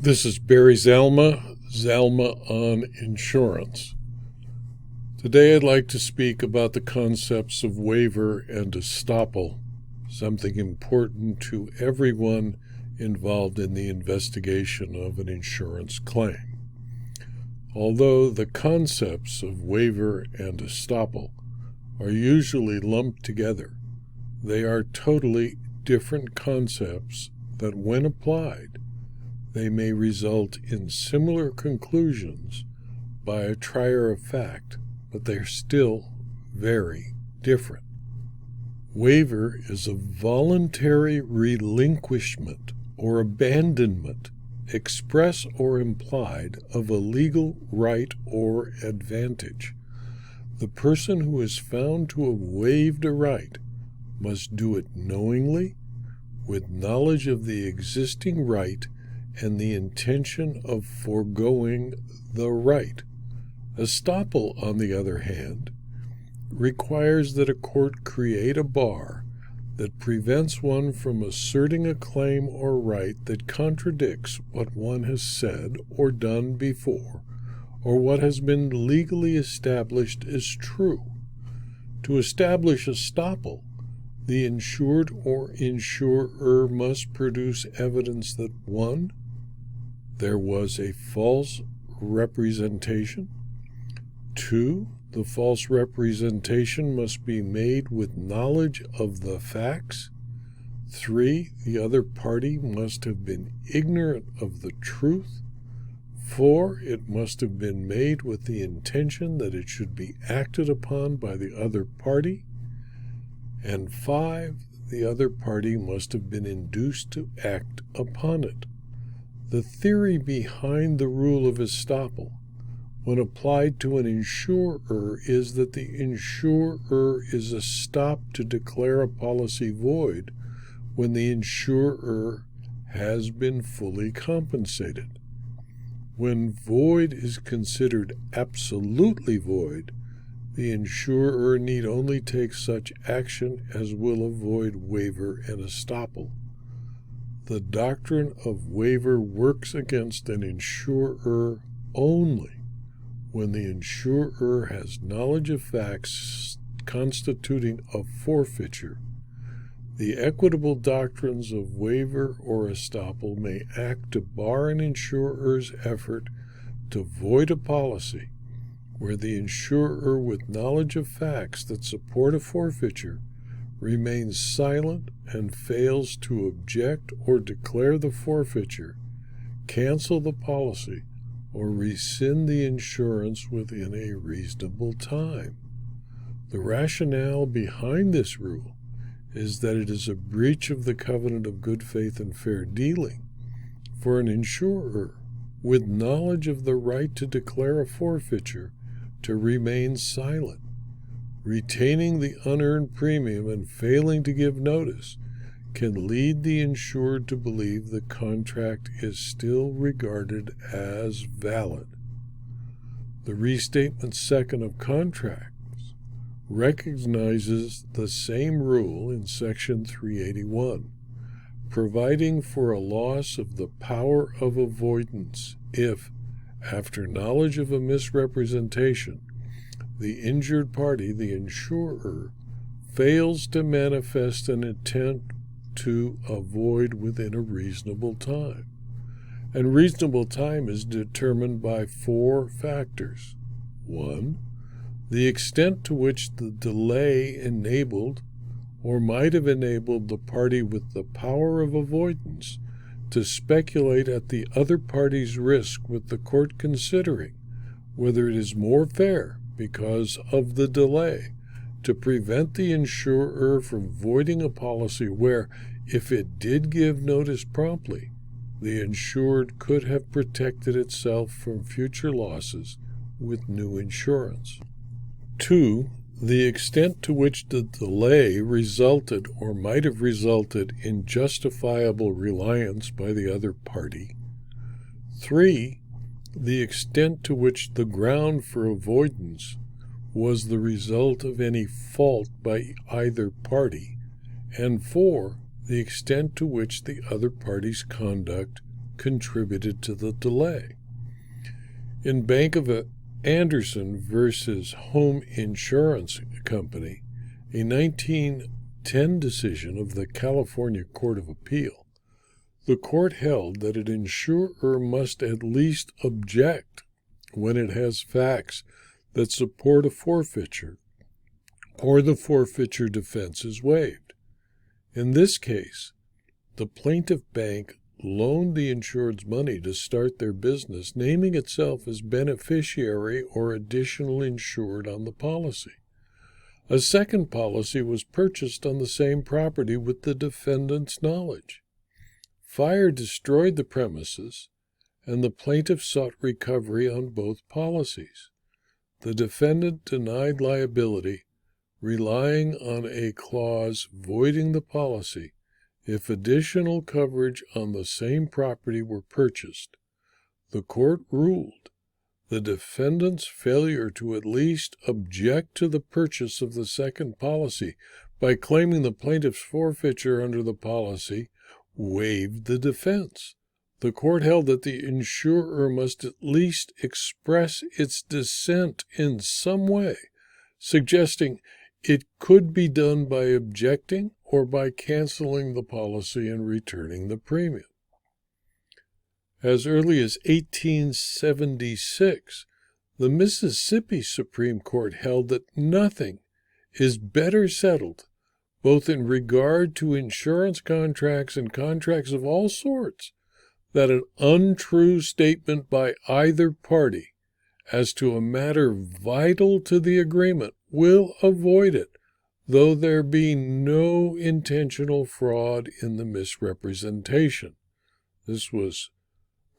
This is Barry Zalma on insurance. Today I'd like to speak about the concepts of waiver and estoppel, something important to everyone involved in the investigation of an insurance claim. Although the concepts of waiver and estoppel are usually lumped together, they are totally different concepts that, when applied, they may result in similar conclusions by a trier of fact, but they're still very different. Waiver is a voluntary relinquishment or abandonment, express or implied, of a legal right or advantage. The person who is found to have waived a right must do it knowingly, with knowledge of the existing right and the intention of forgoing the right. Estoppel, on the other hand, requires that a court create a bar that prevents one from asserting a claim or right that contradicts what one has said or done before, or what has been legally established as true. To establish estoppel, the insured or insurer must produce evidence that 1. There was a false representation. 2. The false representation must be made with knowledge of the facts. 3. The other party must have been ignorant of the truth. 4. It must have been made with the intention that it should be acted upon by the other party. And 5. The other party must have been induced to act upon it. The theory behind the rule of estoppel, when applied to an insurer, is that the insurer is estopped to declare a policy void when the insurer has been fully compensated. When void is considered absolutely void, the insurer need only take such action as will avoid waiver and estoppel. The doctrine of waiver works against an insurer only when the insurer has knowledge of facts constituting a forfeiture. The equitable doctrines of waiver or estoppel may act to bar an insurer's effort to void a policy where the insurer, with knowledge of facts that support a forfeiture, remains silent and fails to object or declare the forfeiture, cancel the policy, or rescind the insurance within a reasonable time. The rationale behind this rule is that it is a breach of the covenant of good faith and fair dealing for an insurer, with knowledge of the right to declare a forfeiture, to remain silent. Retaining the unearned premium and failing to give notice can lead the insured to believe the contract is still regarded as valid. The Restatement Second of Contracts recognizes the same rule in Section 381, providing for a loss of the power of avoidance if, after knowledge of a misrepresentation, the injured party, the insurer, fails to manifest an intent to avoid within a reasonable time. And reasonable time is determined by 4 factors. 1. The extent to which the delay enabled or might have enabled the party with the power of avoidance to speculate at the other party's risk, with the court considering whether it is more fair, because of the delay, to prevent the insurer from voiding a policy where, if it did give notice promptly, the insured could have protected itself from future losses with new insurance. 2. The extent to which the delay resulted or might have resulted in justifiable reliance by the other party. 3. The extent to which the ground for avoidance was the result of any fault by either party. And 4. The extent to which the other party's conduct contributed to the delay. In Bank of Anderson versus Home Insurance Company, a 1910 decision of the California Court of Appeal, the court held that an insurer must at least object when it has facts that support a forfeiture or the forfeiture defense is waived. In this case, the plaintiff bank loaned the insured's money to start their business, naming itself as beneficiary or additional insured on the policy. A second policy was purchased on the same property with the defendant's knowledge. Fire destroyed the premises, and the plaintiff sought recovery on both policies. The defendant denied liability, relying on a clause voiding the policy if additional coverage on the same property were purchased. The court ruled the defendant's failure to at least object to the purchase of the second policy by claiming the plaintiff's forfeiture under the policy waived the defense. The court held that the insurer must at least express its dissent in some way, suggesting it could be done by objecting or by canceling the policy and returning the premium. As early as 1876, the Mississippi Supreme Court held that nothing is better settled, both in regard to insurance contracts and contracts of all sorts, that an untrue statement by either party as to a matter vital to the agreement will avoid it, though there be no intentional fraud in the misrepresentation. This was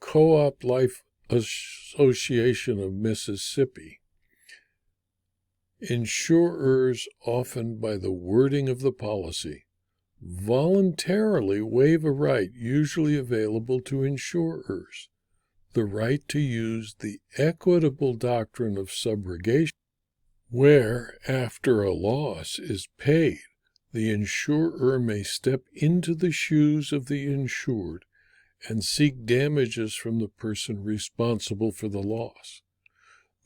Co-op Life Association of Mississippi. Insurers, often by the wording of the policy, voluntarily waive a right usually available to insurers, the right to use the equitable doctrine of subrogation, where, after a loss is paid, the insurer may step into the shoes of the insured and seek damages from the person responsible for the loss.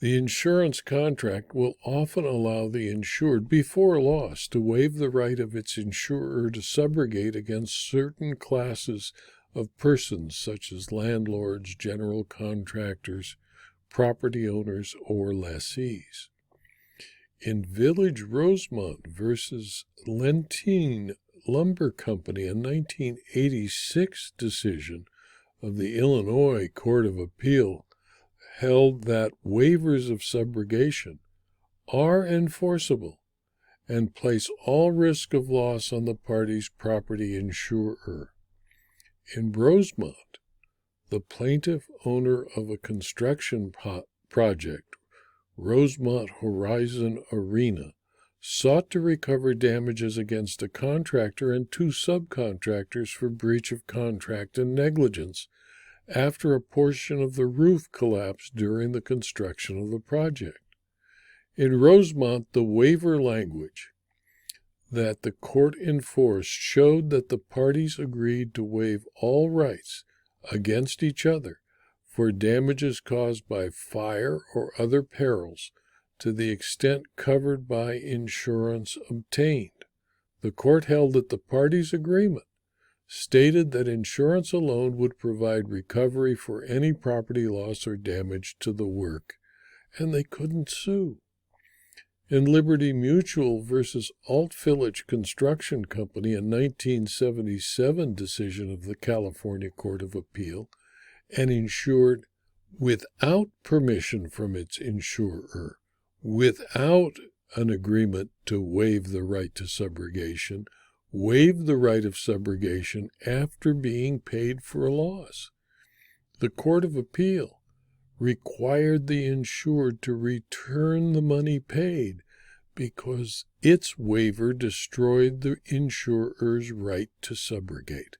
The insurance contract will often allow the insured, before a loss, to waive the right of its insurer to subrogate against certain classes of persons, such as landlords, general contractors, property owners, or lessees. In Village Rosemont versus Lentine Lumber Company, a 1986 decision of the Illinois Court of Appeal, held that waivers of subrogation are enforceable and place all risk of loss on the party's property insurer. In Rosemont, the plaintiff owner of a construction project, Rosemont Horizon Arena, sought to recover damages against a contractor and two subcontractors for breach of contract and negligence after a portion of the roof collapsed during the construction of the project. In Rosemont, the waiver language that the court enforced showed that the parties agreed to waive all rights against each other for damages caused by fire or other perils to the extent covered by insurance obtained. The court held that the parties' agreement stated that insurance alone would provide recovery for any property loss or damage to the work, and they couldn't sue. In Liberty Mutual versus Alt Village Construction Company, a 1977 decision of the California Court of Appeal, an insured without permission from its insurer, without an agreement to waive the right to subrogation, waived the right of subrogation after being paid for a loss. The Court of Appeal required the insured to return the money paid because its waiver destroyed the insurer's right to subrogate.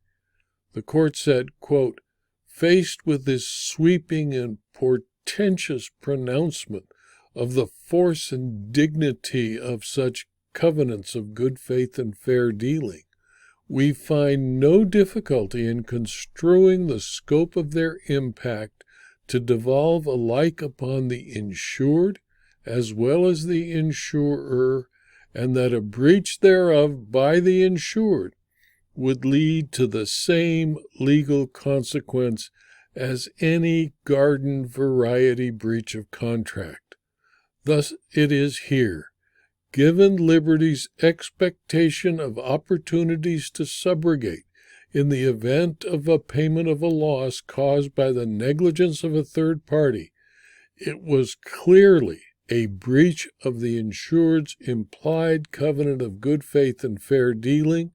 The court said, quote, "Faced with this sweeping and portentous pronouncement of the force and dignity of such covenants of good faith and fair dealing, we find no difficulty in construing the scope of their impact to devolve alike upon the insured as well as the insurer, and that a breach thereof by the insured would lead to the same legal consequence as any garden variety breach of contract. Thus it is here. Given liberty's expectation of opportunities to subrogate in the event of a payment of a loss caused by the negligence of a third party, it was clearly a breach of the insured's implied covenant of good faith and fair dealing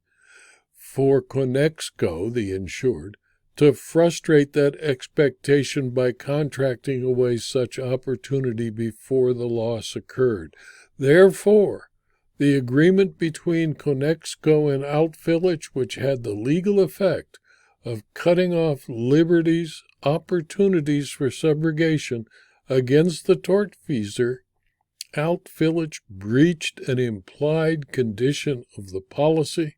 for Conexco, the insured, to frustrate that expectation by contracting away such opportunity before the loss occurred. Therefore, the agreement between Conexco and Outvillage, which had the legal effect of cutting off Liberty's opportunities for subrogation against the tortfeasor, Outvillage breached an implied condition of the policy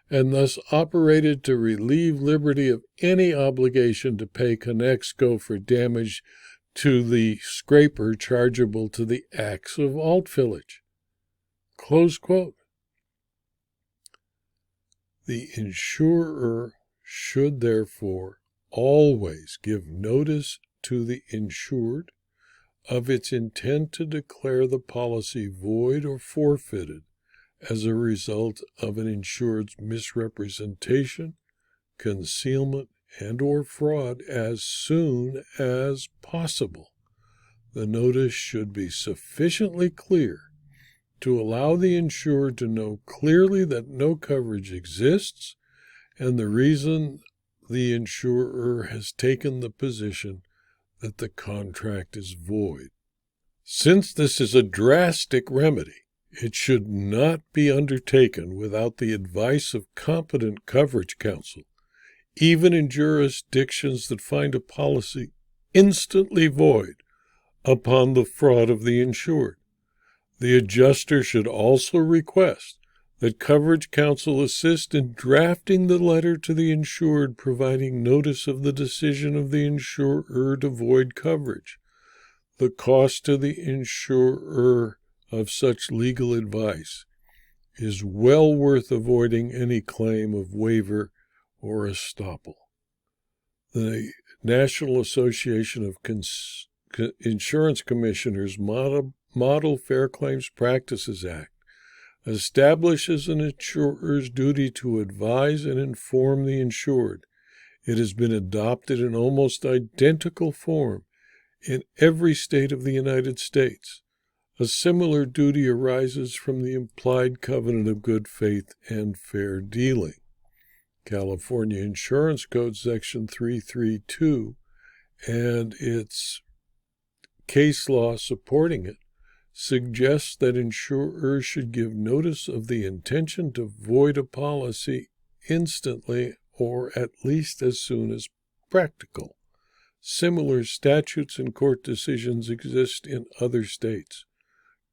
and thus operated to relieve Liberty of any obligation to pay Conexco for damage to the scraper chargeable to the acts of Outvillage. Close quote. The insurer should therefore always give notice to the insured of its intent to declare the policy void or forfeited as a result of an insured's misrepresentation, concealment, and or fraud as soon as possible. The notice should be sufficiently clear to allow the insured to know clearly that no coverage exists and the reason the insurer has taken the position that the contract is void. Since this is a drastic remedy, it should not be undertaken without the advice of competent coverage counsel, even in jurisdictions that find a policy instantly void upon the fraud of the insured. The adjuster should also request that coverage counsel assist in drafting the letter to the insured providing notice of the decision of the insurer to void coverage. The cost to the insurer of such legal advice is well worth avoiding any claim of waiver or estoppel. The National Association of Insurance Commissioners Model Fair Claims Practices Act establishes an insurer's duty to advise and inform the insured. It has been adopted in almost identical form in every state of the United States. A similar duty arises from the implied covenant of good faith and fair dealing. California Insurance Code Section 332 and its case law supporting it suggests that insurers should give notice of the intention to void a policy instantly or at least as soon as practical. Similar statutes and court decisions exist in other states.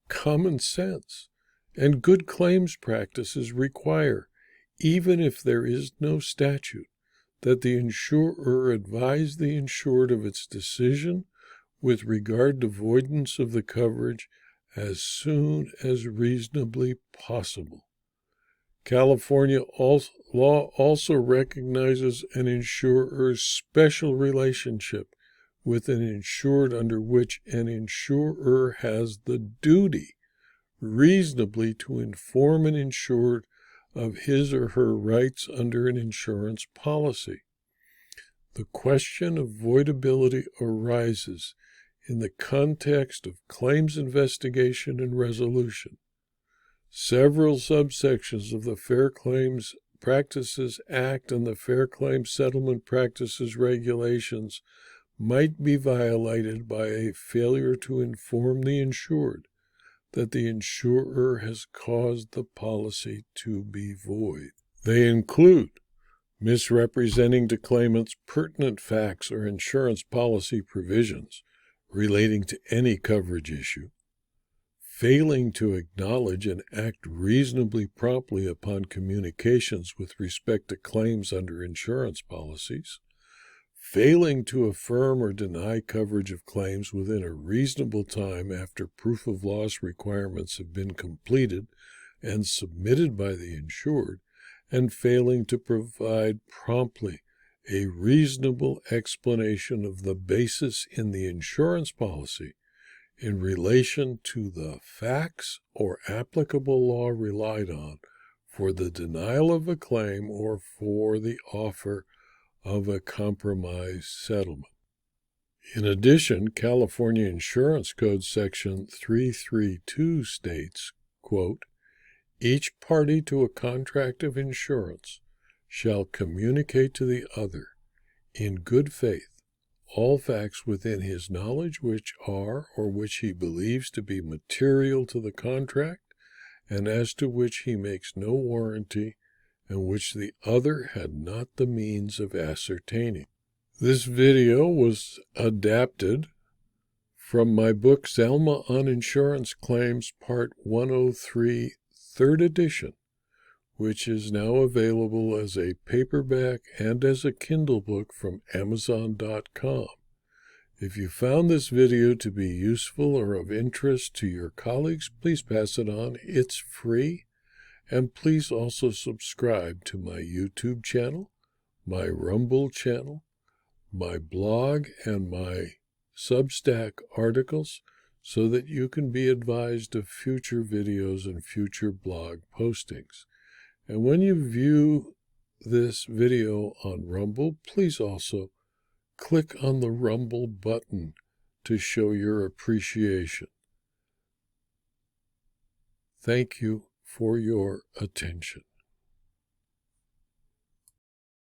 Common sense and good claims practices require, even if there is no statute, that the insurer advise the insured of its decision with regard to voidance of the coverage as soon as reasonably possible. California law also recognizes an insurer's special relationship with an insured under which an insurer has the duty reasonably to inform an insured of his or her rights under an insurance policy. The question of voidability arises in the context of claims investigation and resolution. Several subsections of the Fair Claims Practices Act and the Fair Claims Settlement Practices Regulations might be violated by a failure to inform the insured that the insurer has caused the policy to be void. They include misrepresenting to claimants pertinent facts or insurance policy provisions relating to any coverage issue, failing to acknowledge and act reasonably promptly upon communications with respect to claims under insurance policies, failing to affirm or deny coverage of claims within a reasonable time after proof of loss requirements have been completed and submitted by the insured, and failing to provide promptly a reasonable explanation of the basis in the insurance policy in relation to the facts or applicable law relied on for the denial of a claim or for the offer of a compromise settlement. In addition, California Insurance Code Section 332 states, quote, "Each party to a contract of insurance shall communicate to the other, in good faith, all facts within his knowledge which are or which he believes to be material to the contract, and as to which he makes no warranty, and which the other had not the means of ascertaining." This video was adapted from my book Zelma on Insurance Claims, Part 103, 3rd edition, which is now available as a paperback and as a Kindle book from Amazon.com. If you found this video to be useful or of interest to your colleagues, please pass it on. It's free. And please also subscribe to my YouTube channel, my Rumble channel, my blog, and my Substack articles so that you can be advised of future videos and future blog postings. And when you view this video on Rumble, please also click on the Rumble button to show your appreciation. Thank you for your attention.